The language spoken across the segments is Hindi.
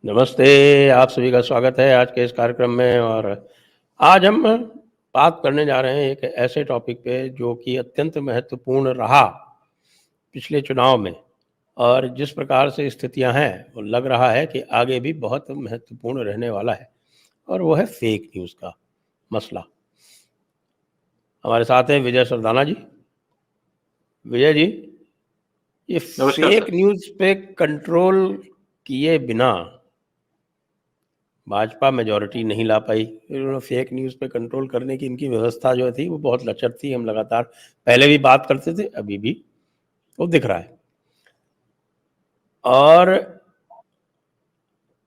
नमस्ते, आप सभी का स्वागत है आज के इस कार्यक्रम में। और आज हम बात करने जा रहे हैं एक ऐसे टॉपिक पे जो कि अत्यंत महत्वपूर्ण रहा पिछले चुनाव में, और जिस प्रकार से स्थितियां हैं वो लग रहा है कि आगे भी बहुत महत्वपूर्ण रहने वाला है, और वो है फेक न्यूज़ का मसला। हमारे साथ हैं विजय सरदाना जी। विजय जी, ये नमस्कार फेक सर। न्यूज़ पे कंट्रोल किए बिना भाजपा मेजॉरिटी नहीं ला पाई। फिर उन्होंने फेक न्यूज़ पे कंट्रोल करने की इनकी व्यवस्था जो थी वो बहुत लचर थी। हम लगातार पहले भी बात करते थे, अभी भी वो दिख रहा है। और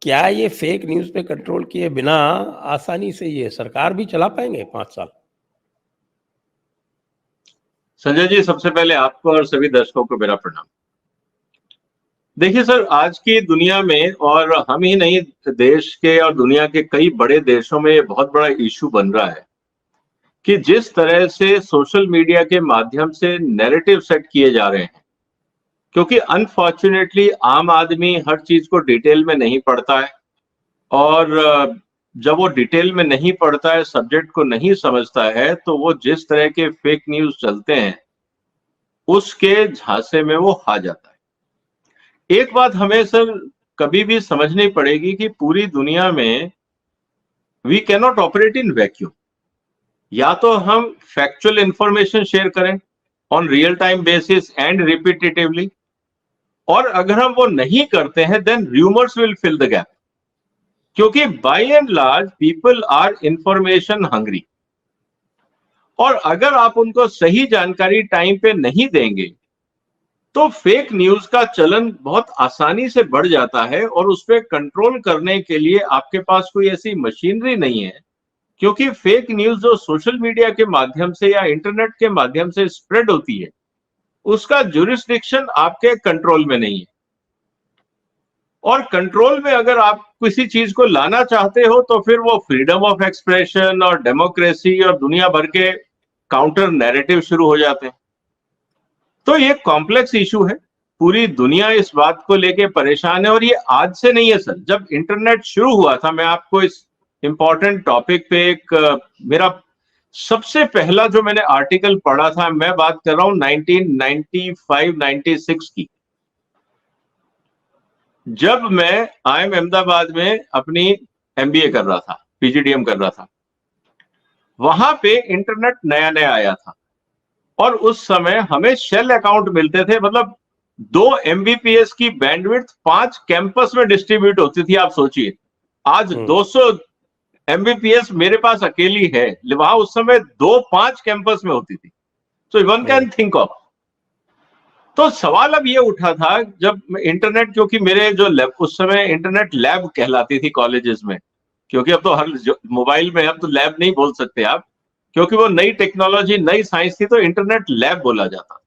क्या ये फेक न्यूज़ पे कंट्रोल किए बिना आसानी से ये सरकार भी चला पाएंगे 5 साल? संजय जी, सबसे पहले आपको और सभी दर्शकों को मेरा प्रणाम। देखिए सर, आज की दुनिया में, और हम ही नहीं, देश के और दुनिया के कई बड़े देशों में ये बहुत बड़ा इशू बन रहा है कि जिस तरह से सोशल मीडिया के माध्यम से नैरेटिव सेट किए जा रहे हैं, क्योंकि अनफॉर्चुनेटली आम आदमी हर चीज को डिटेल में नहीं पढ़ता है, और जब वो डिटेल में नहीं पढ़ता है, सब्जेक्ट को नहीं समझता है, तो वो जिस तरह के फेक न्यूज चलते हैं उसके झांसे में वो आ जाता है। एक बात हमें सर कभी भी समझनी पड़ेगी कि पूरी दुनिया में we can not operate in vacuum. या तो हम फैक्चुअल इंफॉर्मेशन शेयर करें on real time basis and repetitively, और अगर हम वो नहीं करते हैं then rumours will fill the gap, क्योंकि by and large people are information hungry. और अगर आप उनको सही जानकारी टाइम पे नहीं देंगे तो फेक न्यूज का चलन बहुत आसानी से बढ़ जाता है, और उस पर कंट्रोल करने के लिए आपके पास कोई ऐसी मशीनरी नहीं है, क्योंकि फेक न्यूज जो सोशल मीडिया के माध्यम से या इंटरनेट के माध्यम से स्प्रेड होती है उसका जुरिस्डिक्शन आपके कंट्रोल में नहीं है। और कंट्रोल में अगर आप किसी चीज को लाना चाहते हो तो फिर वो फ्रीडम ऑफ एक्सप्रेशन और डेमोक्रेसी और दुनिया भर के काउंटर नैरेटिव शुरू हो जाते हैं। तो ये कॉम्प्लेक्स इशू है, पूरी दुनिया इस बात को लेके परेशान है, और ये आज से नहीं है सर। जब इंटरनेट शुरू हुआ था, मैं आपको इस इंपॉर्टेंट टॉपिक पे एक मेरा सबसे पहला जो मैंने आर्टिकल पढ़ा था, मैं बात कर रहा हूं 1995-96 की, जब मैं IIM अहमदाबाद में अपनी MBA कर रहा था, PGDM कर रहा था। वहां पे इंटरनेट नया नया आया था, और उस समय हमें शेल अकाउंट मिलते थे, मतलब 2 MBPS की बैंडविड्थ 5 कैंपस में डिस्ट्रीब्यूट होती थी। आप सोचिए, आज 200 MBPS मेरे पास अकेली है, वहां उस समय 2-5 कैंपस में होती थी। So one can think of. तो सवाल अब ये उठा था, जब इंटरनेट, क्योंकि मेरे जो लैब, उस समय इंटरनेट लैब कहलाती थी कॉलेजेस में, क्योंकि अब तो हर मोबाइल में, अब तो लैब नहीं बोल सकते आप, क्योंकि वो नई टेक्नोलॉजी नई साइंस थी, तो इंटरनेट लैब बोला जाता था।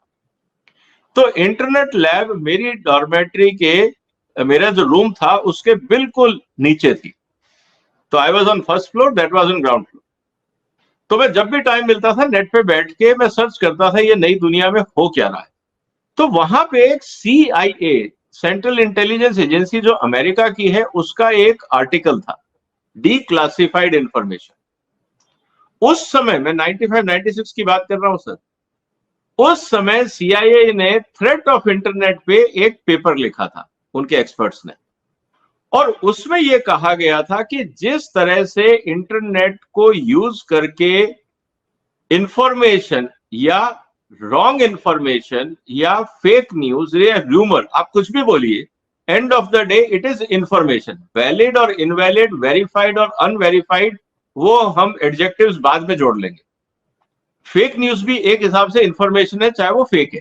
तो इंटरनेट लैब मेरी डॉर्मेट्री के, मेरा जो रूम था उसके बिल्कुल नीचे थी। तो I was on first floor, that was on ground floor. तो मैं जब भी टाइम मिलता था नेट पे बैठ के मैं सर्च करता था ये नई दुनिया में हो क्या रहा है। तो वहां पे एक CIA, सेंट्रल इंटेलिजेंस एजेंसी जो अमेरिका की है, उसका एक आर्टिकल था, डीक्लासिफाइड इंफॉर्मेशन। उस समय मैं 95-96 की बात कर रहा हूं सर। उस समय CIA ने थ्रेट ऑफ इंटरनेट पे एक पेपर लिखा था, उनके एक्सपर्ट्स ने, और उसमें यह कहा गया था कि जिस तरह से इंटरनेट को यूज करके इंफॉर्मेशन या रॉन्ग इंफॉर्मेशन या फेक न्यूज या रूमर, आप कुछ भी बोलिए, end of the day it is information. Valid और इनवैलिड, वेरीफाइड और अनवेरीफाइड, वो हम एडजेक्टिव्स बाद में जोड़ लेंगे। फेक न्यूज भी एक हिसाब से इंफॉर्मेशन है, चाहे वो फेक है।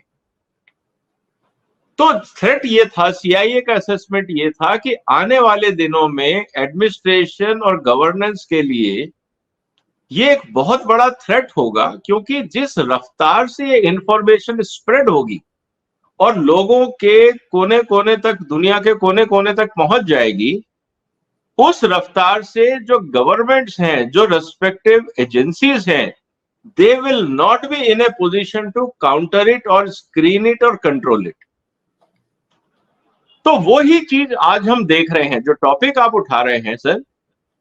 तो थ्रेट ये था, CIA का असेसमेंट ये था कि आने वाले दिनों में एडमिनिस्ट्रेशन और गवर्नेंस के लिए ये एक बहुत बड़ा थ्रेट होगा, क्योंकि जिस रफ्तार से ये इंफॉर्मेशन स्प्रेड होगी और लोगों के कोने कोने तक, दुनिया के कोने कोने तक पहुंच जाएगी, उस रफ्तार से जो गवर्नमेंट्स हैं, जो रेस्पेक्टिव एजेंसीज हैं, they will not be in a position to counter it और स्क्रीन इट और कंट्रोल इट। तो वो ही चीज आज हम देख रहे हैं, जो टॉपिक आप उठा रहे हैं सर,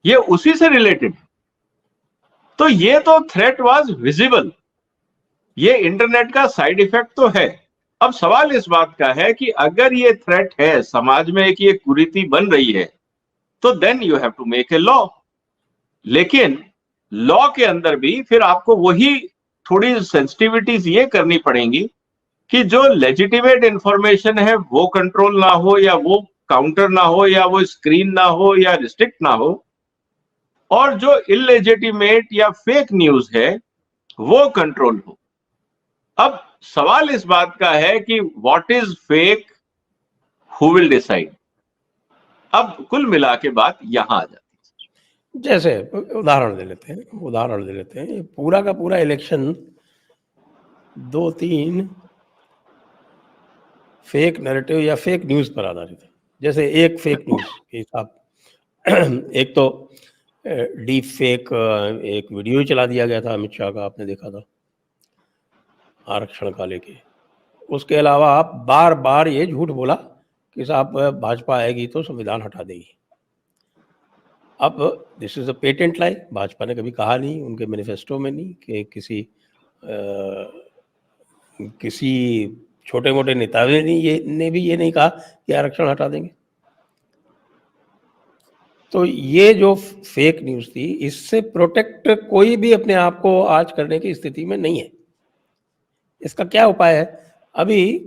ये उसी से रिलेटेड। तो ये तो थ्रेट वाज विजिबल, ये इंटरनेट का साइड इफेक्ट तो है। अब सवाल इस बात का है कि अगर ये थ्रेट है समाज में कि ये कुरीति बन रही है, तो then you have to make a law. लेकिन लॉ के अंदर भी फिर आपको वही थोड़ी सेंसिटिविटीज ये करनी पड़ेंगी कि जो लेजिटिमेट इंफॉर्मेशन है वो कंट्रोल ना हो, या वो काउंटर ना हो, या वो स्क्रीन ना हो, या रिस्ट्रिक्ट ना हो, और जो इलेजिटिमेट या फेक न्यूज है वो कंट्रोल हो। अब सवाल इस बात का है कि what is fake, who will decide. अब कुल मिला के बात यहां आ जाती है। जैसे उदाहरण दे लेते हैं, ये पूरा का पूरा इलेक्शन 2-3 फेक नैरेटिव या फेक न्यूज पर आधारित है। जैसे एक फेक न्यूज के हिसाब एक तो डीप फेक एक वीडियो चला दिया गया था अमित शाह का, आपने देखा था आरक्षण का लेके। उसके अलावा आप बार बार ये झूठ बोला कि साहब भाजपा आएगी तो संविधान हटा देगी। अब दिस इज अ पेटेंट लाई, भाजपा ने कभी कहा नहीं, उनके मैनिफेस्टो में नहीं कि किसी छोटे मोटे नेता ने भी ये नहीं कहा कि आरक्षण हटा देंगे। तो ये जो फेक न्यूज़ थी, इससे प्रोटेक्ट कोई भी अपने आप को आज करने की स्थिति में नहीं है। इसका क्या उपाय है? अभी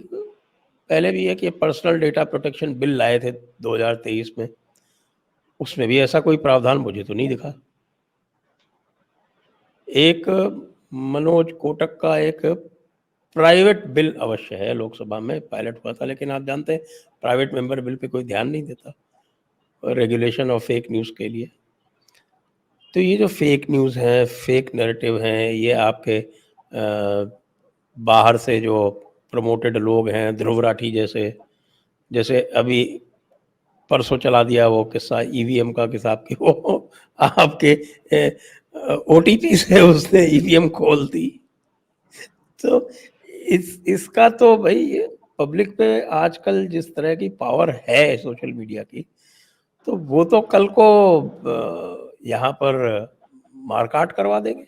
पहले भी है कि पर्सनल डेटा प्रोटेक्शन बिल लाए थे 2023 में, उसमें भी ऐसा कोई प्रावधान मुझे तो नहीं दिखा। एक मनोज कोटक का एक प्राइवेट बिल अवश्य है, लोकसभा में पायलट हुआ था, लेकिन आप जानते हैं प्राइवेट मेंबर बिल पे कोई ध्यान नहीं देता रेगुलेशन ऑफ फेक न्यूज़ के लिए। तो ये जो फेक न्यूज़ है, फेक नैरेटिव हैं, ये आपके बाहर से जो प्रमोटेड लोग हैं, ध्रुव राठी जैसे अभी परसों चला दिया वो किस्सा ईवीएम का, कि साहब कि वो आपके ओटीपी से उसने ईवीएम खोल दी। तो इसका तो भाई पब्लिक पे आजकल जिस तरह की पावर है सोशल मीडिया की, तो वो तो कल को यहाँ पर मारकाट करवा देंगे।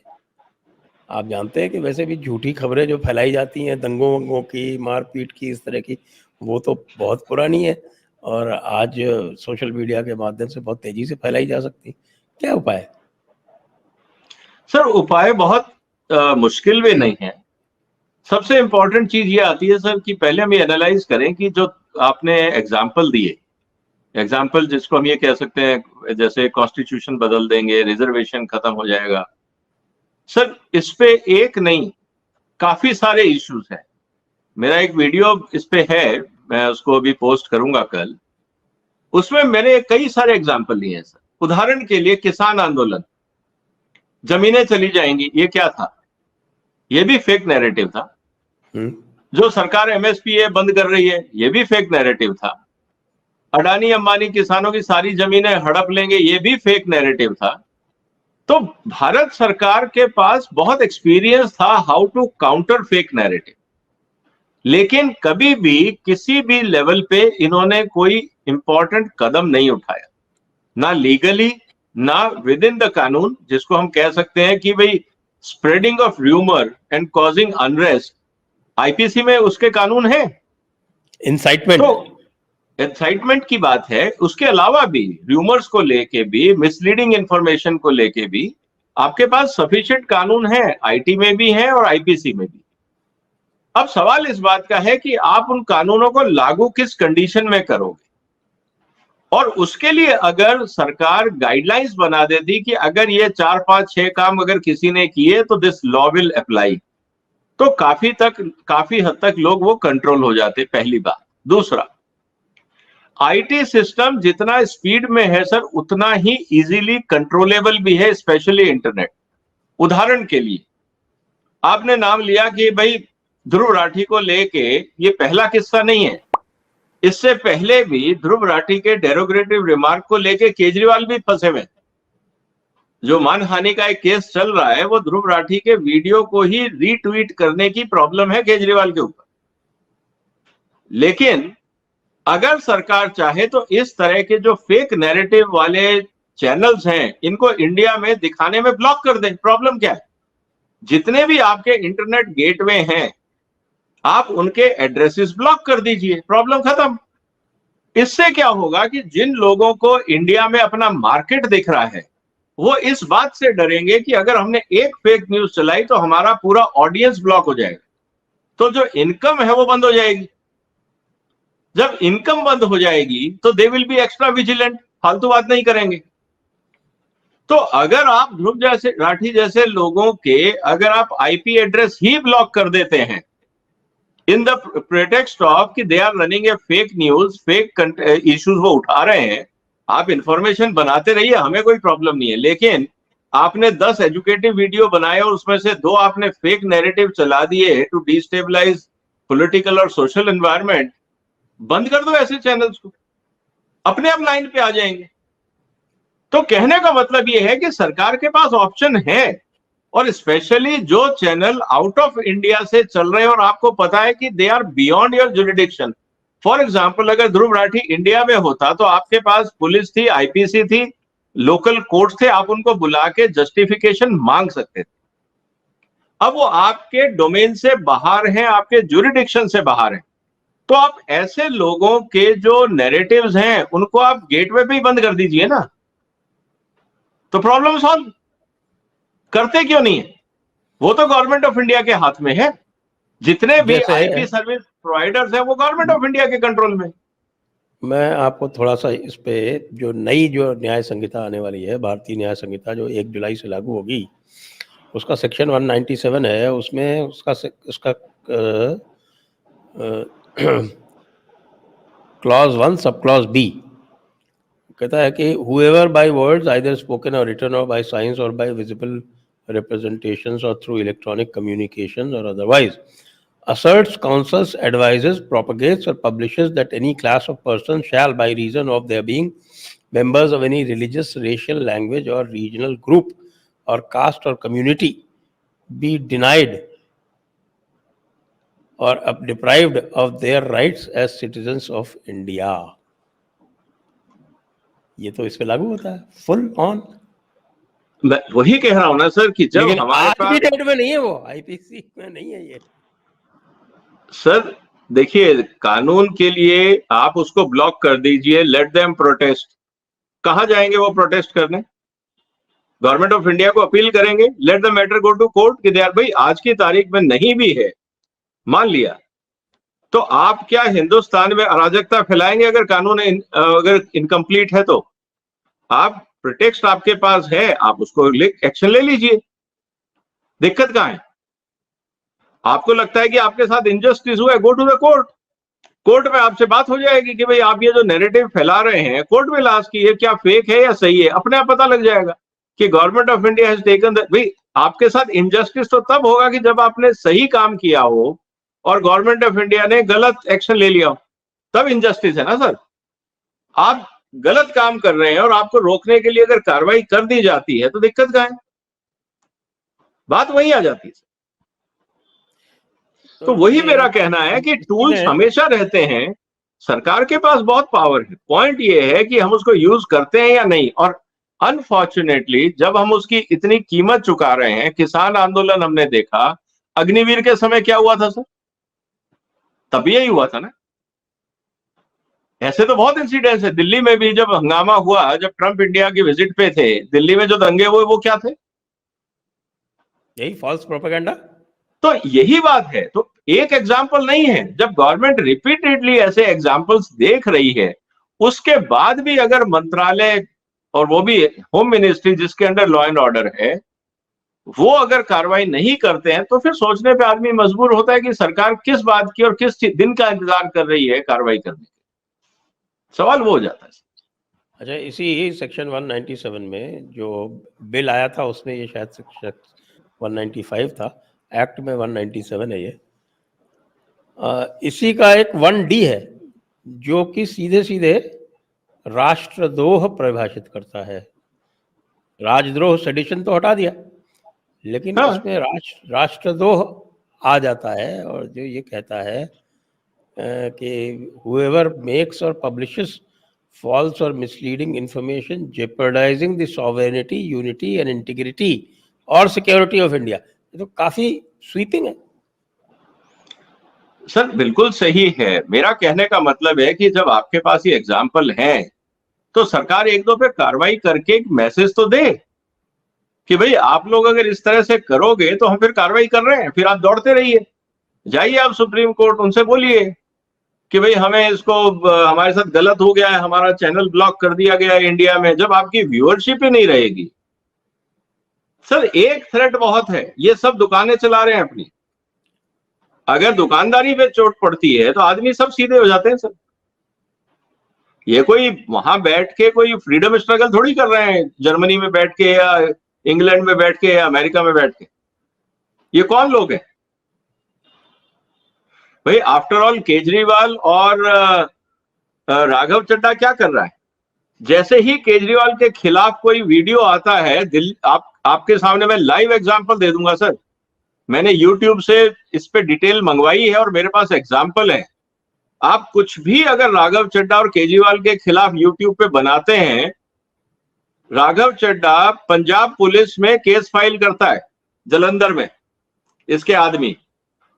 आप जानते हैं कि वैसे भी झूठी खबरें जो फैलाई जाती हैं दंगों वंगों की, मारपीट की, इस तरह की, वो तो बहुत पुरानी है और आज सोशल मीडिया के माध्यम से बहुत तेजी से फैलाई जा सकती है। क्या उपाय है? सर उपाय बहुत मुश्किल भी नहीं है। सबसे इंपॉर्टेंट चीज ये आती है सर कि पहले हम ये एनालाइज करें कि जो आपने एग्जाम्पल दिए, एग्जाम्पल जिसको हम ये कह सकते हैं जैसे कॉन्स्टिट्यूशन बदल देंगे, रिजर्वेशन खत्म हो जाएगा, सर इस पे एक नहीं काफी सारे इश्यूज हैं। मेरा एक वीडियो इस पे है, मैं उसको अभी पोस्ट करूंगा कल। उसमें मैंने कई सारे एग्जाम्पल लिए हैं सर। उदाहरण के लिए किसान आंदोलन, जमीनें चली जाएंगी, ये क्या था? ये भी फेक नैरेटिव था। जो सरकार एमएसपी बंद कर रही है, ये भी फेक नैरेटिव था। अडानी अंबानी किसानों की सारी जमीनें हड़प लेंगे, ये भी फेक नैरेटिव था। तो भारत सरकार के पास बहुत एक्सपीरियंस था how to counter fake narrative, लेकिन कभी भी किसी भी लेवल पे इन्होंने कोई इंपॉर्टेंट कदम नहीं उठाया, ना लीगली ना विद इन द कानून, जिसको हम कह सकते हैं कि भाई spreading of rumour and causing unrest, IPC में उसके कानून है। इंसाइटमेंट, तो एक्साइटमेंट की बात है। उसके अलावा भी र्यूमर्स को लेके भी, मिसलीडिंग इंफॉर्मेशन को लेके भी आपके पास सफिशिएंट कानून है, आईटी में भी है और आईपीसी में भी। अब सवाल इस बात का है कि आप उन कानूनों को लागू किस कंडीशन में करोगे, और उसके लिए अगर सरकार गाइडलाइंस बना देती कि अगर ये 4, 5, 6 काम अगर किसी ने किए तो दिस लॉ विल अप्लाई, तो काफी हद तक लोग वो कंट्रोल हो जाते, पहली बात। दूसरा, आईटी सिस्टम जितना स्पीड में है सर, उतना ही इजीली कंट्रोलेबल भी है, स्पेशली इंटरनेट। उदाहरण के लिए आपने नाम लिया कि भाई ध्रुव राठी को लेके, ये पहला किस्सा नहीं है। इससे पहले भी ध्रुव राठी के डेरोगेटिव रिमार्क को लेके केजरीवाल भी फंसे हुए। जो मानहानि का एक केस चल रहा है, वो ध्रुव राठी के वीडियो को ही रीट्वीट करने की प्रॉब्लम है केजरीवाल के ऊपर। लेकिन अगर सरकार चाहे तो इस तरह के जो फेक नैरेटिव वाले चैनल्स हैं इनको इंडिया में दिखाने में ब्लॉक कर दे। प्रॉब्लम क्या है? जितने भी आपके इंटरनेट गेटवे हैं आप उनके एड्रेसेस ब्लॉक कर दीजिए, प्रॉब्लम खत्म। इससे क्या होगा कि जिन लोगों को इंडिया में अपना मार्केट दिख रहा है वो इस बात से डरेंगे कि अगर हमने एक फेक न्यूज चलाई तो हमारा पूरा ऑडियंस ब्लॉक हो जाएगा, तो जो इनकम है वो बंद हो जाएगी। जब इनकम बंद हो जाएगी तो they will be extra vigilant, फालतू बात नहीं करेंगे। तो अगर आप ध्रुव जैसे राठी जैसे लोगों के अगर आप आईपी एड्रेस ही ब्लॉक कर देते हैं इन द प्रेटेक्स्ट ऑफ कि they are running a fake news, fake issues वो उठा रहे हैं, आप इंफॉर्मेशन बनाते रहिए, हमें कोई प्रॉब्लम नहीं है। लेकिन आपने 10 एजुकेटिव वीडियो बनाए और उसमें से 2 आपने फेक नैरेटिव चला दिए टू डिस्टेबलाइज पॉलिटिकल और सोशल एनवायरनमेंट, बंद कर दो ऐसे चैनल्स को, अपने आप लाइन पे आ जाएंगे। तो कहने का मतलब यह है कि सरकार के पास ऑप्शन है, और स्पेशली जो चैनल आउट ऑफ इंडिया से चल रहे हैं और आपको पता है कि they are beyond your jurisdiction. For example अगर ध्रुव राठी इंडिया में होता तो आपके पास पुलिस थी, आईपीसी थी, लोकल कोर्ट थे, आप उनको बुला के जस्टिफिकेशन मांग सकते थे। अब वो आपके डोमेन से बाहर हैं, आपके जुरिडिक्शन से बाहर हैं, तो आप ऐसे लोगों के जो नैरेटिव्स हैं उनको आप गेटवे पे ही बंद कर दीजिए ना, तो प्रॉब्लम सॉल्व। करते क्यों नहीं है? वो तो गवर्नमेंट ऑफ इंडिया के हाथ में है। जितने भी जैसे आईपी सर्विस प्रोवाइडर्स हैं वो गवर्नमेंट ऑफ इंडिया के कंट्रोल में। मैं आपको थोड़ा सा इस पे जो नई जो न्याय संहिता आने वाली है, भारतीय न्याय संहिता जो 1 जुलाई से लागू होगी, उसका सेक्शन 197 है, उसमें उसका क्लॉज 1 सब क्लॉज बी कहता है कि whoever by words either spoken or written or by signs or by visible representations or through electronic communications or otherwise asserts, counsels, advises, propagates or publishes that any class of persons shall by reason of their being members of any religious, racial, language or regional group or caste or community be denied or deprived of their rights as citizens of India। ये तो इस पे लागू होता है फुल ऑन। मैं वही कह रहा हूं ना सर कि जब लेकिन हमारे आज पास की डेट में नहीं है, वो आईपीसी में नहीं है ये। सर देखिए, कानून के लिए आप उसको ब्लॉक कर दीजिए, लेट देम प्रोटेस्ट। कहां जाएंगे वो प्रोटेस्ट करने? गवर्नमेंट ऑफ इंडिया को अपील करेंगे, let the matter go to court कि यार भाई आज की तारीख में नहीं भी है, मान लिया, तो आप क्या हिंदुस्तान में अराजकता फैलाएंगे? अगर कानून अगर इनकम्प्लीट है तो आप प्रिटेक्स्ट आपके पास है, आप उसको एक्शन ले लीजिए, दिक्कत कहां है? आपको लगता है कि आपके साथ इनजस्टिस हुआ है, go to the court. Court में आपसे बात हो जाएगी कि भाई आप ये जो नैरेटिव फैला रहे हैं, कोर्ट में लास्ट की, ये क्या फेक है या सही है, अपने आप पता लग जाएगा कि government of India has taken भाई आपके साथ इनजस्टिस तो तब होगा कि जब आपने सही काम किया हो और गवर्नमेंट ऑफ इंडिया ने गलत एक्शन ले लिया हो, तब इनजस्टिस है ना सर। आप गलत काम कर रहे हैं और आपको रोकने के लिए अगर कार्रवाई कर दी जाती है तो दिक्कत कहां है? बात वही आ जाती है। तो वही मेरा कहना है कि टूल्स हमेशा रहते हैं, सरकार के पास बहुत पावर है, पॉइंट ये है कि हम उसको यूज करते हैं या नहीं। और अनफॉर्चुनेटली जब हम उसकी इतनी कीमत चुका रहे हैं, किसान आंदोलन हमने देखा, अग्निवीर के समय क्या हुआ था सर? तब यही हुआ था ना। ऐसे तो बहुत इंसिडेंट्स है, दिल्ली में भी जब हंगामा हुआ, जब ट्रंप इंडिया की विजिट पे थे, दिल्ली में जो दंगे हुए वो क्या थे? यही फॉल्स प्रोपेगेंडा। तो यही बात है। तो एक एग्जाम्पल नहीं है, जब गवर्नमेंट रिपीटेडली ऐसे एग्जाम्पल्स देख रही है, उसके बाद भी अगर मंत्रालय और वो भी होम मिनिस्ट्री जिसके अंडर लॉ एंड ऑर्डर है, वो अगर कार्रवाई नहीं करते हैं तो फिर सोचने पे आदमी मजबूर होता है कि सरकार किस बात की और किस दिन का इंतजार कर रही है कार्रवाई करने के। सवाल वो हो जाता है। अच्छा, इसी सेक्शन 197 में जो बिल आया था उसमें ये शायद सेक्शन 195 था, एक्ट में 197 है ये। इसी का एक 1D है जो कि सीधे सीधे राष्ट्रद्रोह परिभाषित करता है। राजद्रोह सेडिशन तो हटा दिया, लेकिन हाँ। इसमें राष्ट्रद्रोह आ जाता है, और जो ये कहता है कि whoever makes or publishes false or misleading information jeopardizing the sovereignty, unity and integrity or security of India। ये तो काफी स्वीपिंग है। सर बिल्कुल सही है। मेरा कहने का मतलब है कि जब आपके पास ये एग्जाम्पल है तो सरकार एक दो पे कार्रवाई करके एक मैसेज तो दे कि भाई आप लोग अगर इस तरह से करोगे तो हम फिर कार्रवाई कर रहे हैं, फिर आप दौड़ते रहिए। जाइए आप सुप्रीम कोर्ट, उनसे बोलिए कि भाई हमें इसको हमारे साथ गलत हो गया है, हमारा चैनल ब्लॉक कर दिया गया है इंडिया में। जब आपकी व्यूअरशिप ही नहीं रहेगी सर, एक थ्रेट बहुत है, ये सब दुकानें चला रहे हैं अपनी। अगर दुकानदारी पे चोट पड़ती है तो आदमी सब सीधे हो जाते हैं सर। ये कोई वहां बैठ के कोई फ्रीडम स्ट्रगल थोड़ी कर रहे हैं, जर्मनी में बैठ के या इंग्लैंड में बैठ के या अमेरिका में बैठ के। ये कौन लोग हैं भाई? आफ्टर ऑल केजरीवाल और राघव चड्ढा क्या कर रहा है? जैसे ही केजरीवाल के खिलाफ कोई वीडियो आता है, आपके सामने मैं लाइव एग्जांपल दे दूंगा सर। मैंने YouTube से इस पे डिटेल मंगवाई है और मेरे पास एग्जांपल है। आप कुछ भी अगर राघव चड्ढा और केजरीवाल के खिलाफ YouTube पे बनाते हैं, राघव चड्ढा पंजाब पुलिस में केस फाइल करता है जलंधर में, इसके आदमी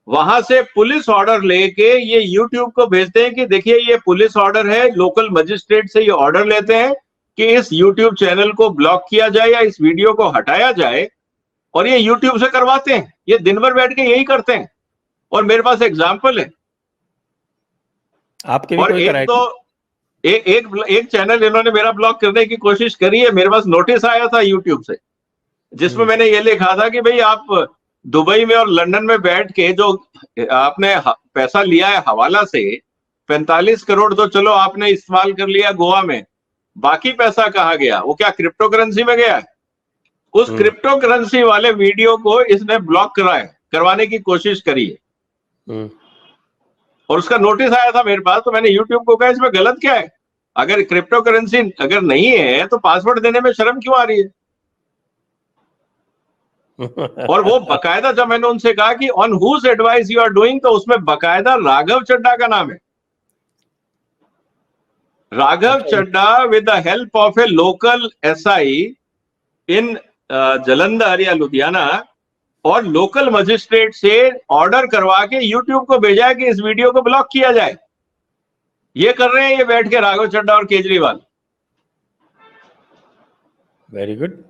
वहां से पुलिस ऑर्डर लेके ये YouTube को भेजते हैं कि देखिए ये पुलिस ऑर्डर है। लोकल मजिस्ट्रेट से ये ऑर्डर लेते हैं कि इस YouTube चैनल को ब्लॉक किया जाए या इस वीडियो को हटाया जाए, और ये YouTube से करवाते हैं। ये दिन भर बैठ के यही करते हैं और मेरे पास एग्जाम्पल है। आपके भी और कोई एक तो एक चैनल इन्होंने मेरा ब्लॉक करने की कोशिश करी है। मेरे पास नोटिस आया था YouTube से जिसमें मैंने ये लिखा था कि भाई आप दुबई में और लंदन में बैठ के जो आपने पैसा लिया है हवाला से, 45 करोड़ तो चलो आपने इस्तेमाल कर लिया गोवा में, बाकी पैसा कहाँ गया? वो क्या क्रिप्टो करेंसी में गया है? उस क्रिप्टो करेंसी वाले वीडियो को इसने ब्लॉक करवाने की कोशिश करी है और उसका नोटिस आया था मेरे पास। तो मैंने YouTube को कहा इसमें गलत क्या है? अगर क्रिप्टो करेंसी अगर नहीं है तो पासवर्ड देने में शर्म क्यों आ रही है? और वो बकायदा जब मैंने उनसे कहा कि on whose advice you are doing, तो उसमें बकायदा राघव चड्ढा का नाम है। Raghav Chadha with the help of a local SI in Jalandhar या लुधियाना और लोकल मजिस्ट्रेट से ऑर्डर करवा के YouTube को भेजा है कि इस वीडियो को ब्लॉक किया जाए। ये कर रहे हैं ये बैठ के राघव चड्ढा और केजरीवाल। Very good.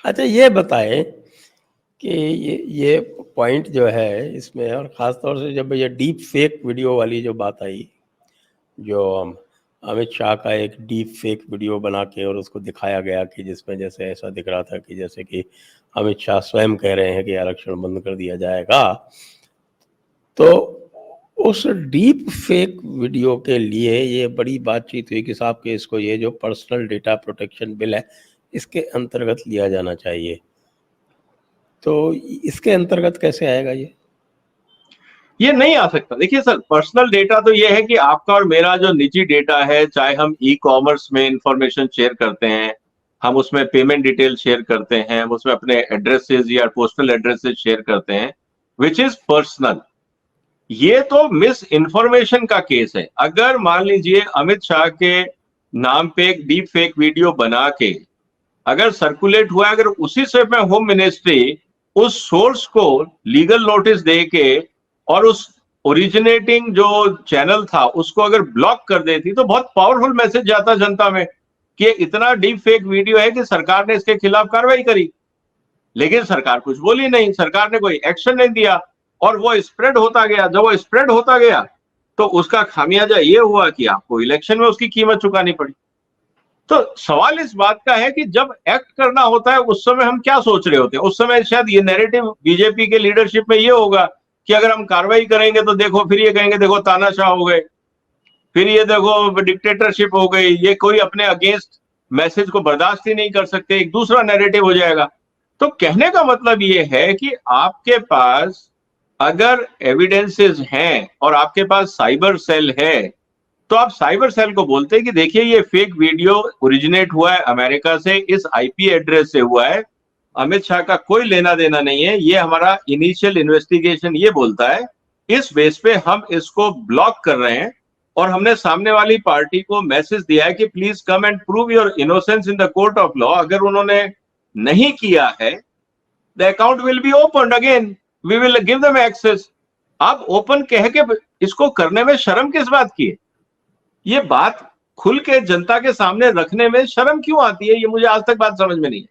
अच्छा ये बताएं कि ये पॉइंट जो है इसमें, और ख़ास तौर से जब ये डीप फेक वीडियो वाली जो बात आई, जो अमित शाह का एक डीप फेक वीडियो बना के और उसको दिखाया गया कि जिसमें जैसे ऐसा दिख रहा था कि जैसे कि अमित शाह स्वयं कह रहे हैं कि आरक्षण बंद कर दिया जाएगा। तो उस डीप फेक वीडियो के लिए ये बड़ी बातचीत हुई कि साहब के इसको ये जो पर्सनल डेटा प्रोटेक्शन बिल है इसके अंतर्गत लिया जाना चाहिए। तो इसके अंतर्गत कैसे आएगा ये नहीं आ सकता। देखिए सर, पर्सनल डेटा तो ये है कि आपका और मेरा जो निजी डेटा है, चाहे हम ई-कॉमर्स में इंफॉर्मेशन शेयर करते हैं, हम उसमें पेमेंट डिटेल शेयर करते हैं, हम उसमें अपने एड्रेसेस या पोस्टल एड्रेसेस शेयर करते हैं, विच इज पर्सनल। ये तो मिस इन्फॉर्मेशन का केस है। अगर मान लीजिए अमित शाह के नाम पे एक डीप फेक वीडियो बना के अगर सर्कुलेट हुआ, अगर उसी से मैं होम मिनिस्ट्री उस सोर्स को लीगल नोटिस दे के और उस ओरिजिनेटिंग जो चैनल था उसको अगर ब्लॉक कर देती तो बहुत पावरफुल मैसेज जाता जनता में कि इतना डीप फेक वीडियो है कि सरकार ने इसके खिलाफ कार्रवाई करी। लेकिन सरकार कुछ बोली नहीं, सरकार ने कोई एक्शन नहीं दिया और वो स्प्रेड होता गया। जब वो स्प्रेड होता गया तो उसका खामियाजा ये हुआ कि आपको इलेक्शन में उसकी कीमत चुकानी पड़ी। तो सवाल इस बात का है कि जब एक्ट करना होता है उस समय हम क्या सोच रहे होते हैं? उस समय शायद ये नैरेटिव बीजेपी के लीडरशिप में ये होगा कि अगर हम कार्रवाई करेंगे तो देखो फिर ये कहेंगे देखो तानाशाह हो गए, फिर ये देखो डिक्टेटरशिप हो गई, ये कोई अपने अगेंस्ट मैसेज को बर्दाश्त ही नहीं कर सकते, एक दूसरा नैरेटिव हो जाएगा। तो कहने का मतलब ये है कि आपके पास अगर एविडेंसेस हैं और आपके पास साइबर सेल है तो आप साइबर सेल को बोलते हैं कि देखिए ये फेक वीडियो ओरिजिनेट हुआ है अमेरिका से, इस IP एड्रेस से हुआ है, अमित शाह का कोई लेना देना नहीं है, ये हमारा इनिशियल इन्वेस्टिगेशन ये बोलता है, इस बेस पे हम इसको ब्लॉक कर रहे हैं और हमने सामने वाली पार्टी को मैसेज दिया है कि please come and prove your innocence in the court of law. अगर उन्होंने नहीं किया है, the account will be open again, we will give them access. आप ओपन कह के इसको करने में शर्म किस बात की है? ये बात खुल के जनता के सामने रखने में शर्म क्यों आती है, ये मुझे आज तक बात समझ में नहीं है।